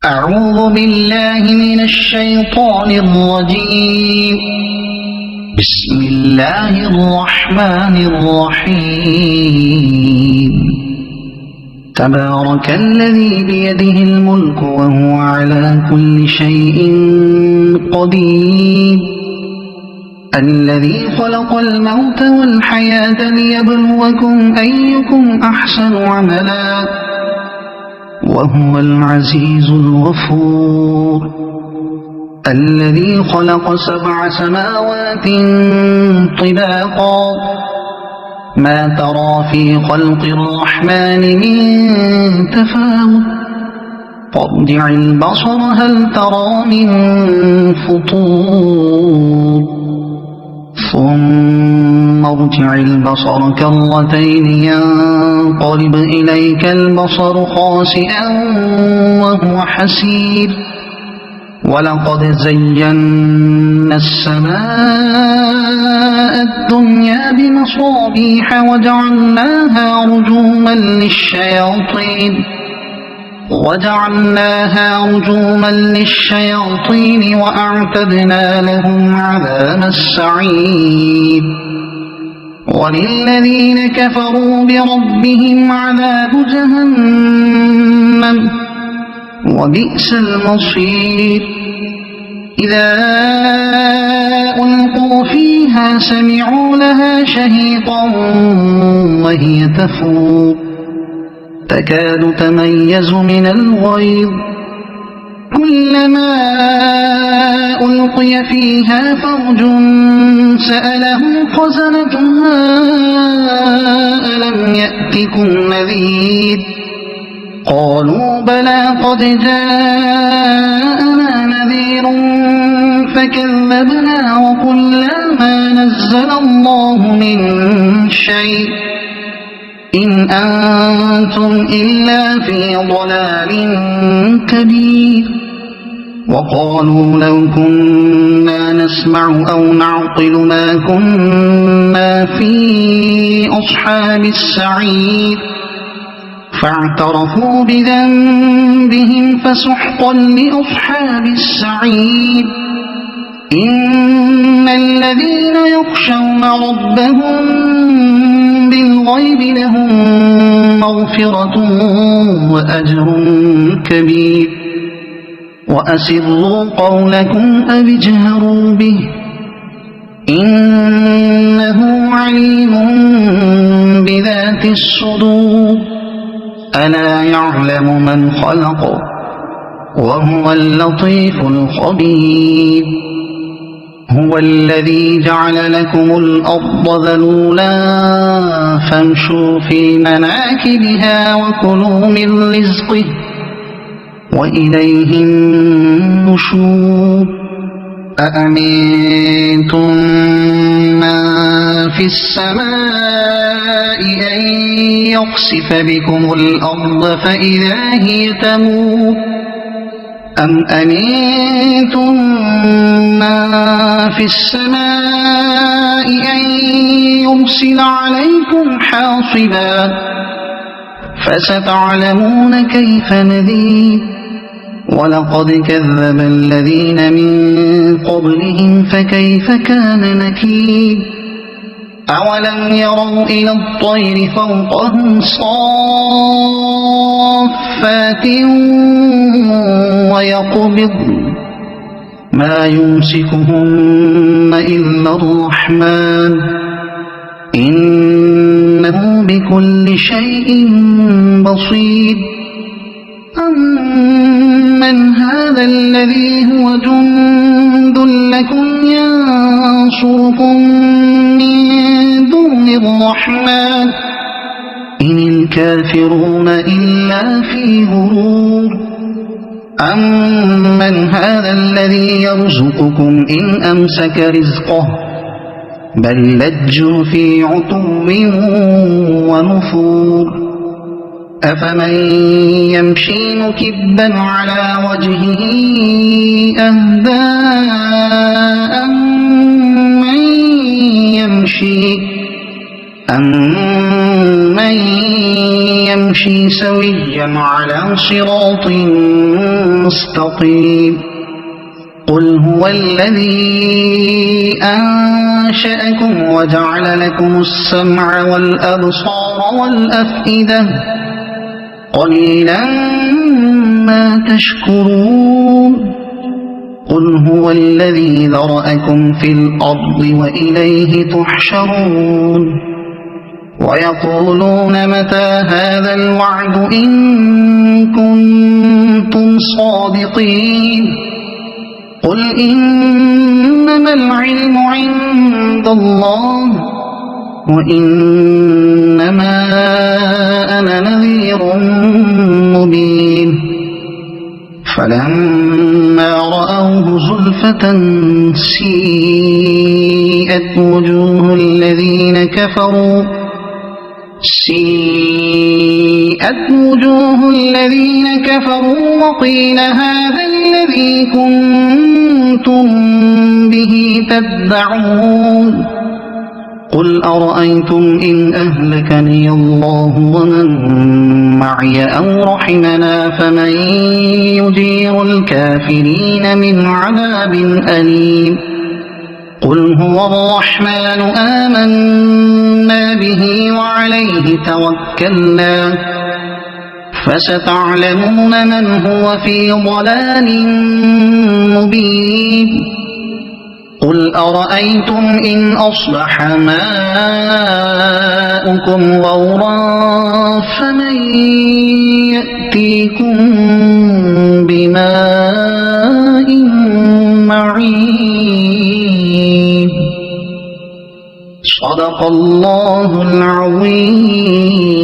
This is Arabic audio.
أعوذ بالله من الشيطان الرجيم. بسم الله الرحمن الرحيم. تبارك الذي بيده الملك وهو على كل شيء قدير. الذي خلق الموت والحياة ليبلوكم أيكم أحسن عملا وهو العزيز الغفور. الذي خلق 7 سماوات طباقا ما ترى في خلق الرحمن من تفاوت فارجع البصر هل ترى من فطور ثم ارجع البصر كرتين ينقلب إليك البصر خاسئا وهو حسير. ولقد زينا السماء الدنيا بمصابيح وجعلناها رجوما للشياطين وأعتدنا لهم عذاب السعير. وللذين كفروا بربهم عذاب جهنم وبئس المصير. إذا ألقوا فيها سمعوا لها شهيقا وهي تفور تكاد تميز من الغيظ. كلما ألقي فيها فوج سألهم خزنتها ألم يأتكم نذير قالوا بلى قد جاءنا نذير فكذبنا وقلنا ما نزل الله من شيء إن أنتم إلا في ضلال كبير. وقالوا لو كنا نسمع أو نعقل ما كنا في أصحاب السعير فاعترفوا بذنبهم فسحقا لأصحاب السعير. إن الذين يخشون ربهم بالغيب لهم مغفرة وأجر كبير. وأسروا قولكم أو اجهروا به إنه عليم بذات الصدور. ألا يعلم من خلق وهو اللطيف الخبير. هو الذي جعل لكم الأرض ذلولا فامشوا في مناكبها وكلوا من رزقه وإليه النشور. أأمنتم من في السماء أن يخسف بكم الأرض فإذا هي تمور أم أمنتم من في السماء أن يرسل عليكم حاصبا فستعلمون كيف نذير. ولقد كذب الذين من قبلهم فكيف كان نكير. أولم يروا إلى الطير فوقهم صافات ويقبض ما يمسكهن إلا الرحمن إنه بكل شيء بصير. أمن هذا الذي هو جند لكم ينصركم من دون الرحمن إن الكافرون إلا في غرور. أمن هذا الذي يرزقكم إن أمسك رزقه بل لجوا في عتو ونفور. أفمن يمشي مكبا على وجهه أهدى أمن يمشي سويا على صراط مستقيم قل هو الذي أنشأكم وجعل لكم السمع والأبصار والأفئدة قليلا ما تشكرون قل هو الذي ذرأكم في الأرض وإليه تحشرون ويقولون متى هذا الوعد إن كنتم صادقين قل إنما العلم عند الله وإنما أنا نذير مبين فلما رأوه زلفة سيئت وجوه الذين كفروا وقيل هذا الذي كنتم به تدعون قل أرأيتم إن أهلكني الله ومن معي أو رحمنا فمن يجير الكافرين من عذاب أليم قل هو الرحمن آمنا به وعليه توكلنا فستعلمون من هو في ضلال مبين قل أرأيتم إن أصبح ماؤكم غورا فمن يأتيكم بماء معين صدق الله العظيم.